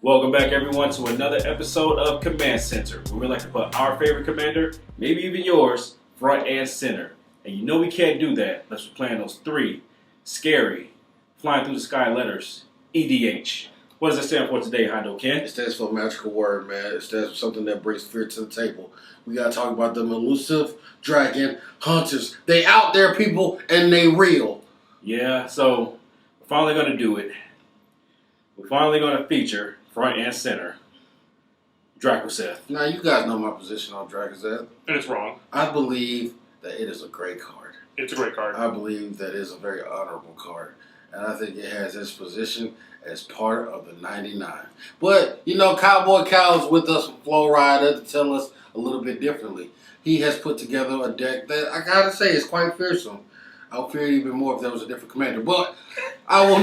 Welcome back, everyone, to another episode of Command Center, where we like to put our favorite commander, maybe even yours, front and center. And you know we can't do that unless we're playing those three scary, flying through the sky letters, EDH. What does it stand for today, Hondo Ken? It stands for a magical word, man. It stands for something that brings fear to the table. We gotta talk about them elusive dragon hunters. They out there, people, and they real. Yeah, so we're finally going to do it. We're finally going to feature, front and center, Drakuseth. Now, you guys know my position on Drakuseth. And it's wrong. I believe that it is a great card. It's a great card. I believe that it is a very honorable card. And I think it has its position as part of the 99. But, you know, Cowboy Cal is with us from Flow Rider to tell us a little bit differently. He has put together a deck that I gotta say is quite fearsome. I would fear it even more if there was a different commander. But I will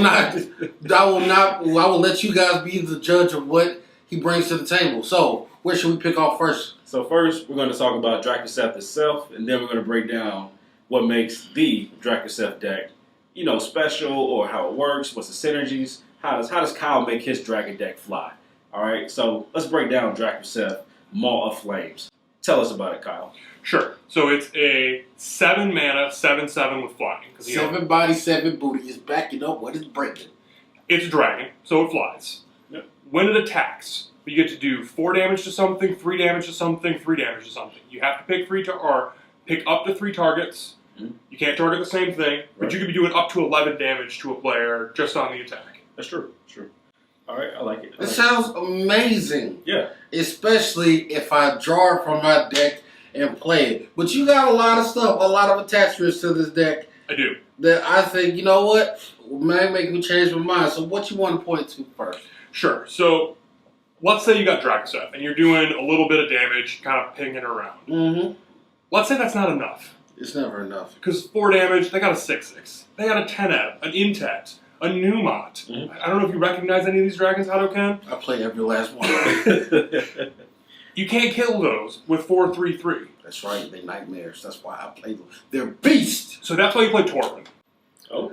let you guys be the judge of what he brings to the table. So, where should we pick off first? So first, we're going to talk about Drakuseth itself, and then we're going to break down what makes the Drakuseth deck, you know, special, or how it works, what's the synergies, how does Kyle make his dragon deck fly? All right, so let's break down Drakuseth, Maw of Flames. Tell us about it, Kyle. Sure. So it's a 7 mana, 7/7 with flying. 7 body, 7 booty is backing up what is breaking. It's a dragon, so it flies. Yep. When it attacks, you get to do 4 damage to something, 3 damage to something, 3 damage to something. You have to pick pick up to 3 targets. Mm-hmm. You can't target the same thing, but you could be doing up to 11 damage to a player just on the attack. That's true. True. All right, I like it. It sounds amazing. Yeah. Especially if I draw it from my deck and play it. But you got a lot of stuff, a lot of attachments to this deck I do. that I think, you know what, may make me change my mind. So what you want to point to first? Sure. So let's say you got Drakuseth and you're doing a little bit of damage, kind of pinging around. Mm-hmm. Let's say that's not enough. It's never enough. Because 4 damage, they got a 6/6. They got a 10-eb, an Infect, a Pneumat. Mm-hmm. I don't know if you recognize any of these dragons, Hadoken. I play every last one. You can't kill those with 4/3/3. That's right, they're nightmares. That's why I play them. They're beasts. So that's why you play Torvin. Oh.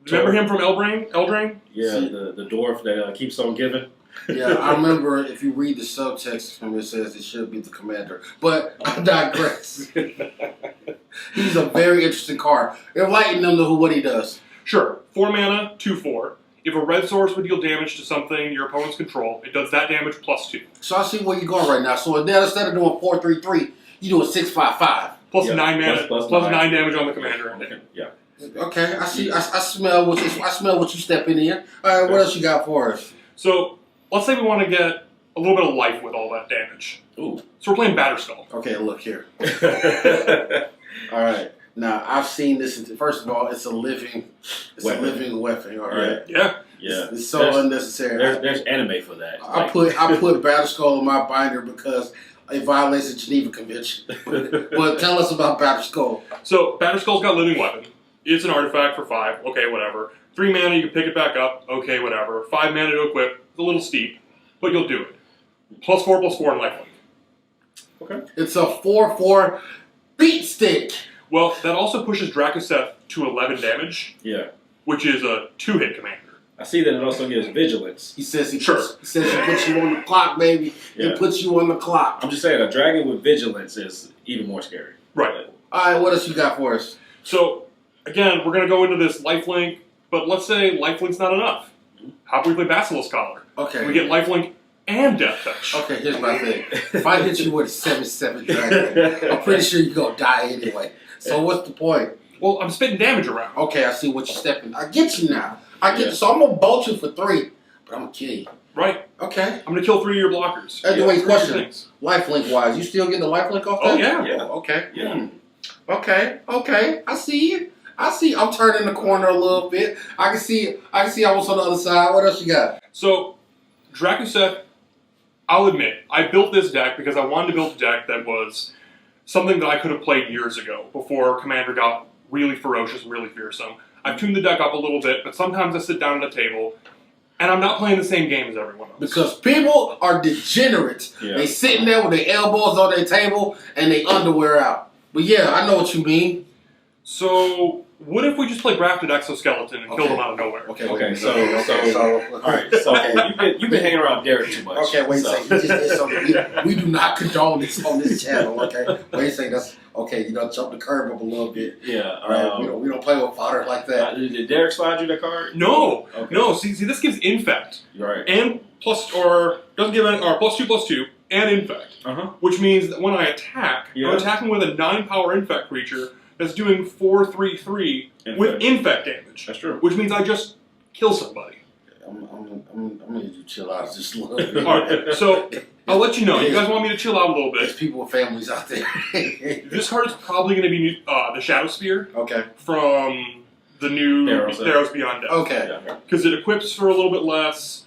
Remember him from Eldraine? Yeah, the dwarf that keeps on giving. Yeah, I remember if you read the subtext from it says it should be the commander. But I digress. He's a very interesting card. Enlighten them to what he does. Sure. 4 mana, 2/4. If a red source would deal damage to something your opponents control, it does that damage +2. So I see where you're going right now. So now instead of doing 4/3/3, you doing 6/5/5. Plus Yeah, 9 mana, plus plus 9. 9 damage on the commander. Okay. Yeah. Okay, I see. I smell what you stepping in. All right, what else you got for us? So let's say we want to get a little bit of life with all that damage. Ooh. So we're playing Batterskull. Okay, look here. All right. Now I've seen this. First of all, it's a living weapon. All right. Yeah. Yeah. It's so unnecessary. There's anime for that. I put Batterskull in my binder because it violates the Geneva Convention. But tell us about Batterskull. So Batterskull's got Living Weapon. It's an artifact for 5. Okay, whatever. 3 mana, you can pick it back up. Okay, whatever. 5 mana to equip. It's a little steep, but you'll do it. +4/+4 in lifelink. Okay. It's a 4/4 beat stick. Well, that also pushes Drakuseth to 11 damage, Yeah. which is a 2-hit commander. I see that it also gives vigilance. He says he Sure. puts you on the clock, baby. Yeah. He puts you on the clock. I'm just saying, a dragon with vigilance is even more scary. Right. All right, what else you got for us? So, again, we're going to go into this lifelink, but let's say lifelink's not enough. How about we play Basilisk Collar? Okay. We get lifelink and Death Touch. Okay, here's my thing. If I hit you with a 7/7 dragon, I'm pretty sure you're going to die anyway. So what's the point? Well, I'm spitting damage around. Okay, I see what you're stepping. I get you now. I get Yeah. you. So I'm going to bolt you for 3, but I'm going to kill you. Right. Okay. I'm going to kill 3 of your blockers. Anyway, Three question. things. Lifelink-wise, you still getting the lifelink off Oh, that? yeah. Yeah. Okay. Yeah. Okay. I see you. I'm turning the corner a little bit. I can see I was on the other side. What else you got? So, Drakuseth, I'll admit, I built this deck because I wanted to build a deck that was something that I could have played years ago before Commander got really ferocious and really fearsome. I've tuned the deck up a little bit, but sometimes I sit down at a table and I'm not playing the same game as everyone else. Because people are degenerates. Yeah. They sitting there with their elbows on their table and their underwear out. But yeah, I know what you mean. So what if we just play Grafted Exoskeleton and kill them out of nowhere? Okay. So all right. So you've been hanging around Derek too much. Okay, wait a so. second. You just did something. We do not condone this on this channel. Okay, wait a second. That's okay. You know, jump the curve up a little bit. Yeah. All right. We don't play with fodder like that. Did Derek slide you the card? No. Okay. No. See, this gives Infect. Right. And doesn't give any, or +2/+2 and Infect. Which means that when I attack, I'm attacking with a 9-power Infect creature that's doing 4/3/3 with Infect damage. That's true. Which means I just kill somebody. I'm gonna need you to chill out just a little bit. Alright, so I'll let you know. You guys want me to chill out a little There's bit. people with families out there. This card is probably going to be the Shadow Spear Okay. from the new Theros Beyond Death. Okay. Because it equips for a little bit less.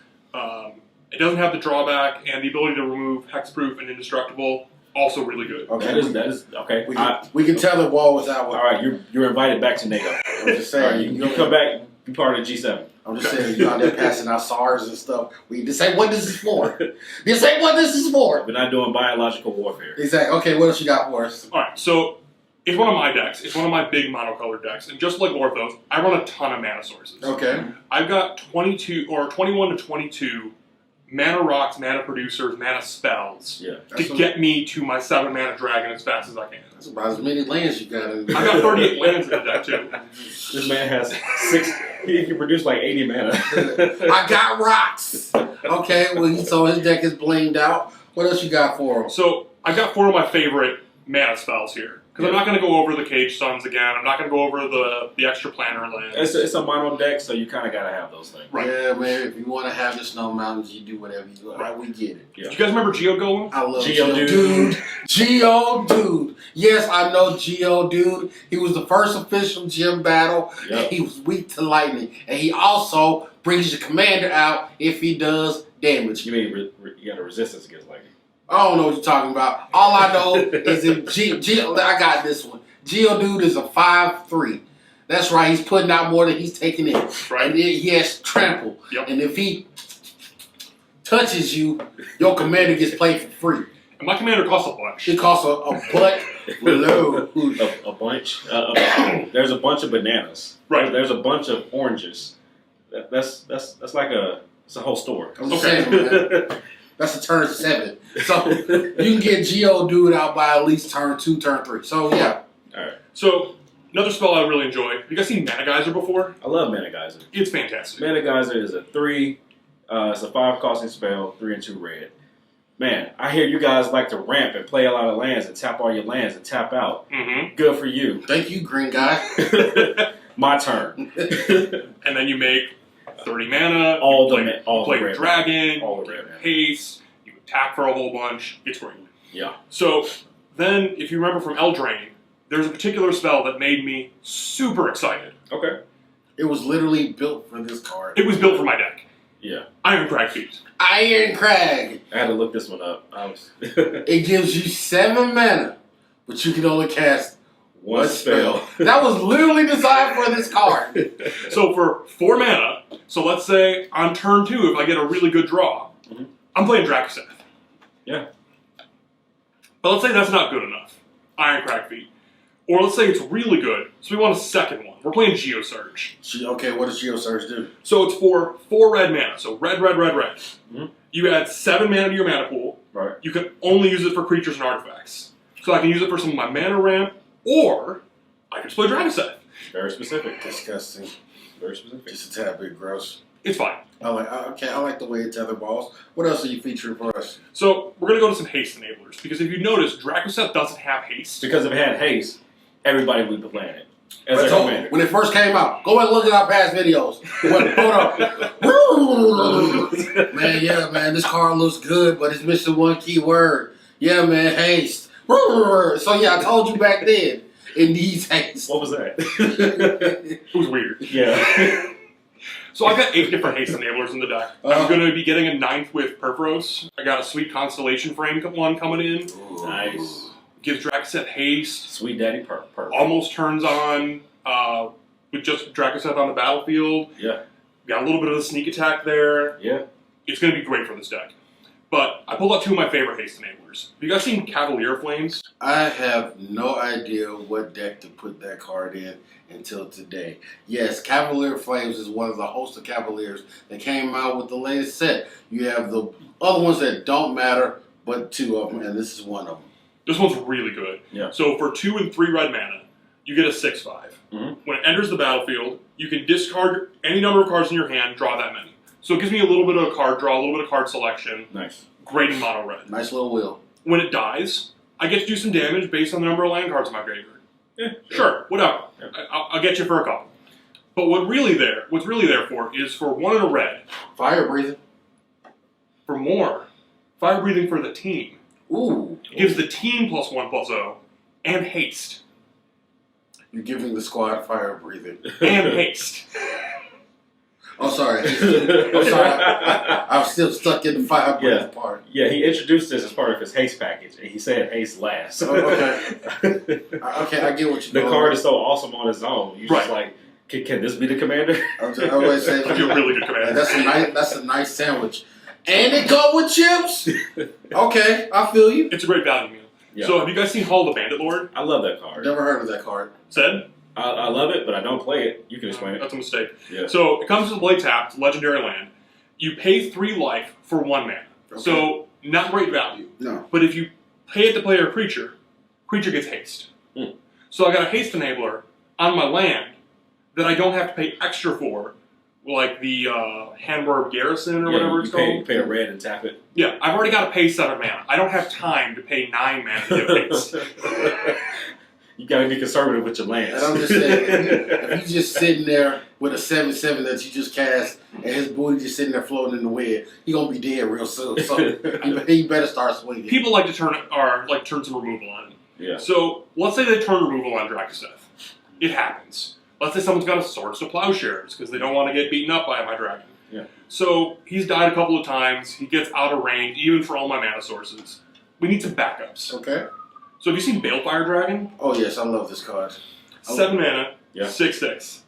It doesn't have the drawback and the ability to remove Hexproof and Indestructible. Also really good. Okay. That is okay. We can tell the wall was out. All right, you're invited back to NATO. I'm just saying. You come back, be part of the G7. I'm just saying, you out there passing out SARS and stuff. This ain't what this is for. This ain't what this is for. We're not doing biological warfare. Exactly. Okay, what else you got for us? Alright, so it's one of my decks. It's one of my big monocolored decks. And just like Orthos, I run a ton of mana sources. Okay. I've got 21 to 22 mana rocks, mana producers, mana spells to get me to my 7-mana dragon as fast as I can. That's about as many lands you got in there. I got 38 lands in the deck too. This man has 6. He can produce like 80 mana. I got rocks. Okay, well, so his deck is blamed out. What else you got for him? So I got 4 of my favorite mana spells here. Because I'm not going to go over the Cage Suns again. I'm not going to go over the extra planner lands. It's a mono deck, so you kind of got to have those things. Right. Yeah, man, if you want to have the Snow Mountains, you do whatever you want. Right. We get it. Yeah. Do you guys remember Geogolem? I love Geodude. Geodude. Yes, I know Geodude. He was the first official gym battle. Yep. And he was weak to lightning. And he also brings your commander out if he does damage. You mean you got a resistance against lightning? I don't know what you're talking about. All I know is that I got this one. Geodude is a 5/3. That's right. He's putting out more than he's taking in. Right. And he has trample. Yep. And if he touches you, your commander gets played for free. And my commander costs a bunch. It costs a butt load. A bunch. There's a bunch of bananas. Right. There's a bunch of oranges. That's like it's a whole store. I'm just saying, man. That's a turn 7. So you can get Geodude out by at least turn 2, turn 3. So yeah. All right. So another spell I really enjoy. Have you guys seen Mana Geyser before? I love Mana Geyser. It's fantastic. Mana Geyser is a 3. It's a 5 costing spell, 3 and 2 red. Man, I hear you guys like to ramp and play a lot of lands and tap all your lands and tap out. Mm-hmm. Good for you. Thank you, green guy. My turn. And then you make 30 mana. All you the play red dragon. all the you red mana. Haste. You attack for a whole bunch. It's great. Yeah. So then, if you remember from Eldraine, there's a particular spell that made me super excited. Okay. It was literally built for this card. It was built for my deck. Yeah. Ironcrag Feet. Iron Crag. I had to look this one up. It gives you 7 mana, but you can only cast One spell. That was literally designed for this card. So for 4 mana, so let's say on turn 2, if I get a really good draw, I'm playing Drakuseth. Yeah. But let's say that's not good enough. Ironcrag Feet. Or let's say it's really good, so we want a second one. We're playing Geosurge. Okay, what does Geosurge do? So it's for 4 red mana. So red, red, red, red. Mhm. You add 7 mana to your mana pool. Right. You can only use it for creatures and artifacts. So I can use it for some of my mana ramp, or I can just play Drakuseth. Very specific. Disgusting. Very specific. Just a tad bit gross. It's fine. I like the way it tether balls. What else are you featuring for us? So we're going to go to some haste enablers, because if you notice, Drakuseth doesn't have haste. Because if it had haste, everybody would be playing it. As their commander. When it first came out, go and look at our past videos. Hold on. Man, this card looks good, but it's missing one key word. Yeah, man, haste. So yeah, I told you back then, it needs haste. What was that? It was weird. Yeah. So I've got 8 different haste enablers in the deck. I'm going to be getting a 9th with Purphoros. I got a sweet Constellation Frame one coming in. Nice. Gives Drakuseth haste. Sweet Daddy Purple. Almost turns on with just Drakuseth on the battlefield. Yeah. Got a little bit of the sneak attack there. Yeah. It's going to be great for this deck. But I pulled out two of my favorite haste enablers. Have you guys seen Cavalier Flames? I have no idea what deck to put that card in until today. Yes, Cavalier Flames is one of the host of Cavaliers that came out with the latest set. You have the other ones that don't matter, but two of them, and this is one of them. This one's really good. Yeah. So for 2 and 3 red mana, you get a 6/5. When it enters the battlefield, you can discard any number of cards in your hand, draw that many. So it gives me a little bit of a card draw, a little bit of card selection. Nice. Great in mono red. Nice little wheel. When it dies, I get to do some damage based on the number of land cards in my graveyard. Yeah, Sure, whatever. Yeah. I'll get you for a couple. But what's really there for is for 1 and a red, Fire breathing. for more. Fire breathing for the team. Ooh. It gives the team +1/+0 and haste. You're giving the squad fire breathing. And haste. Oh, sorry. I'm sorry. I'm still stuck in the fire breathing part. Yeah, he introduced this as part of his haste package, and he said haste last. Oh, okay. Okay, I get what you're The doing. card is so awesome on its own. You're just like, can this be the commander? I always say, I feel really good commander. that's a nice sandwich. And it go with chips? Okay, I feel you. It's a great value meal. Yeah. So have you guys seen Hall of the Bandit Lord? I love that card. Never heard of that card. Said? I love it, but I don't play it. You can explain it. That's a mistake. Yeah. So it comes with a play tapped, legendary land. You pay 3 life for 1 mana. Okay. So not great value. No. But if you pay it to play a creature gets haste. So I got a haste enabler on my land that I don't have to pay extra for, like the Hamburg Garrison or whatever it's called. You pay a red and tap it. Yeah, I've already got to pay 7 mana. I don't have time to pay 9 mana to get haste. You gotta be conservative with your lands. And I'm just saying, if you just sitting there with a 7/7 that you just cast, and his booty just sitting there floating in the wind, he gonna be dead real soon. So you better start swinging. People like to turn some removal on him. Yeah. So let's say they turn removal on Drakuseth. It happens. Let's say someone's got a Swords to Plowshares because they don't want to get beaten up by my dragon. Yeah. So he's died a couple of times. He gets out of range, even for all my mana sources. We need some backups. Okay. So have you seen Balefire Dragon? Oh yes, I love this card. 7 mana, Yeah. 6/6.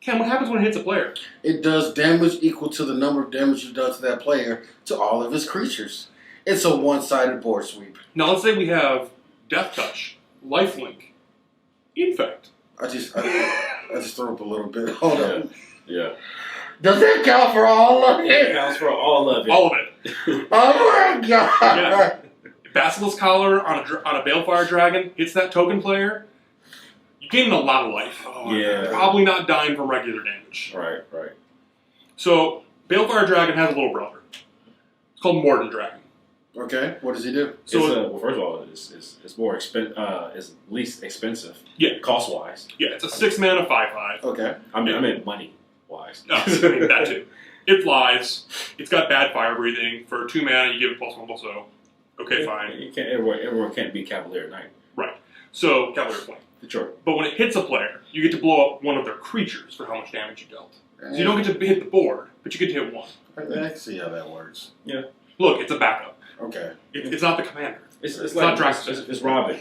Cam, what happens when it hits a player? It does damage equal to the number of damage you've done to that player to all of his creatures. It's a one-sided board sweep. Now let's say we have Death Touch, Lifelink, Infect. I just threw up a little bit. Hold on. Yeah. Does that count for all of It it? counts for all of it. All of it. Oh my god! Yeah. Basilisk Collar on a Balefire Dragon hits that token player, you gain a lot of life. Oh, Yeah. Probably not dying from regular damage. Right. So, Balefire Dragon has a little brother. It's called Morden Dragon. Okay, what does he do? So, Well, first of all, it's more it's least expensive. Yeah. Cost wise. yeah, it's a 6 mana 5/5. Okay. I meant money wise. I mean, that too. It flies. It's got bad fire breathing. For 2 mana, you give it +1/+0. Okay, fine. You can't. Everyone can't be Cavalier Knight. Right. So, Cavalier Flame. Sure. But when it hits a player, you get to blow up one of their creatures for how much damage you dealt. So you don't get to hit the board, but you get to hit 1. I can see how that works. Look, it's a backup. Okay. It's not the commander. It's not like Drakuseth. it's Robin,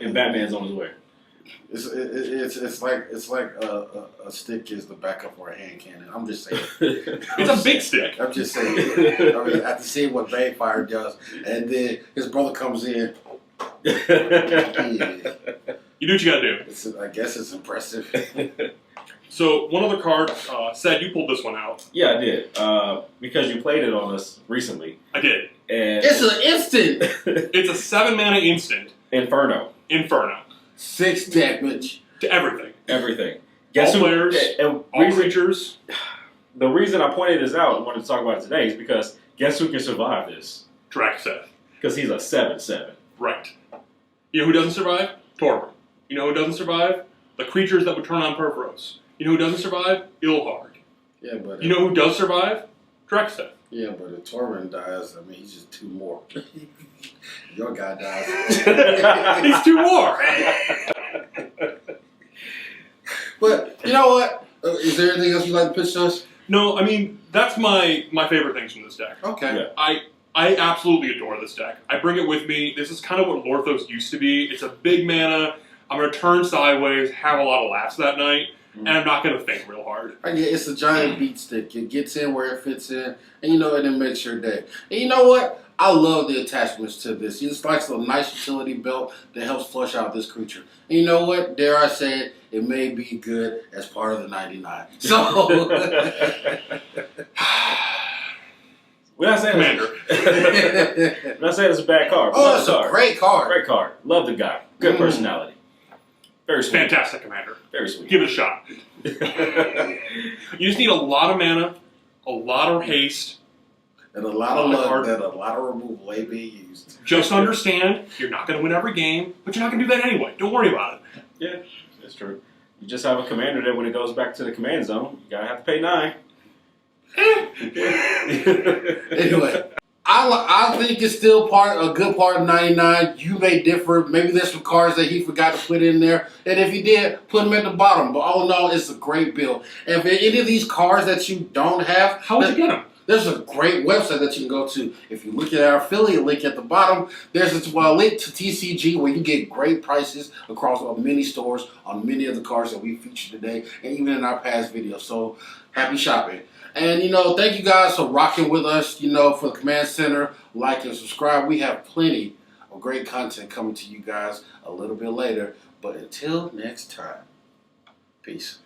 and Batman's on his way. It's like a stick is the backup for a hand cannon. I'm just saying. It's a big stick. I'm just saying. I mean, after seeing what Balefire does, and then his brother comes in. Yeah, You do what you gotta do. I guess it's impressive. So, one other card, said you pulled this one out. Yeah, I did. Because you played it on us recently. I did. And It's an instant. It's a 7 mana instant. Inferno. 6 damage. To everything. Everything. All players, and all creatures. The reason I pointed this out and wanted to talk about it today is because guess who can survive this? Drakuseth. Because he's a 7/7. Right. You know who doesn't survive? Torvald. You know who doesn't survive? The creatures that would turn on Purphoros. You know who doesn't survive? Ilhard. Yeah, but You know who does survive? Drakuseth. yeah, but if Torvald dies, I mean, he's just 2 more. Your guy dies. He's 2 more! But you know what? Is there anything else you'd like to pitch to us? No, I mean, that's my favorite things from this deck. Okay. Yeah. I absolutely adore this deck. I bring it with me. This is kind of what Lorthos used to be. It's a big mana. I'm going to turn sideways, have a lot of laughs that night. and I'm not going to think real hard. It's a giant beat stick. It gets in where it fits in, and and it makes your day. And you know what? I love the attachments to this. It's like a nice utility belt that helps flush out this creature. And you know what? Dare I say it, it may be good as part of the 99. So, we're not saying Commander. we're not saying it's a bad card. Oh, it's a great card. Great card. Love the guy. Good personality. Very sweet. Fantastic Commander. Very sweet. Give it a shot. You just need a lot of mana, a lot of haste, and a lot of luck, and a lot of removal ain't being used. Just understand, you're not going to win every game, but you're not going to do that anyway. Don't worry about it. Yeah, that's true. You just have a commander that when it goes back to the command zone, you gotta have to pay 9. Anyway, I think it's still a good part of 99. You may differ. Maybe there's some cards that he forgot to put in there. And if he did, put them at the bottom. But all in all, it's a great build. And if any of these cards that you don't have, how would you get them? There's a great website that you can go to. If you look at our affiliate link at the bottom, there's a link to TCG where you get great prices across many stores on many of the cards that we featured today and even in our past videos. So happy shopping. And, thank you guys for rocking with us, for the Command Center. Like and subscribe. We have plenty of great content coming to you guys a little bit later. But until next time, peace.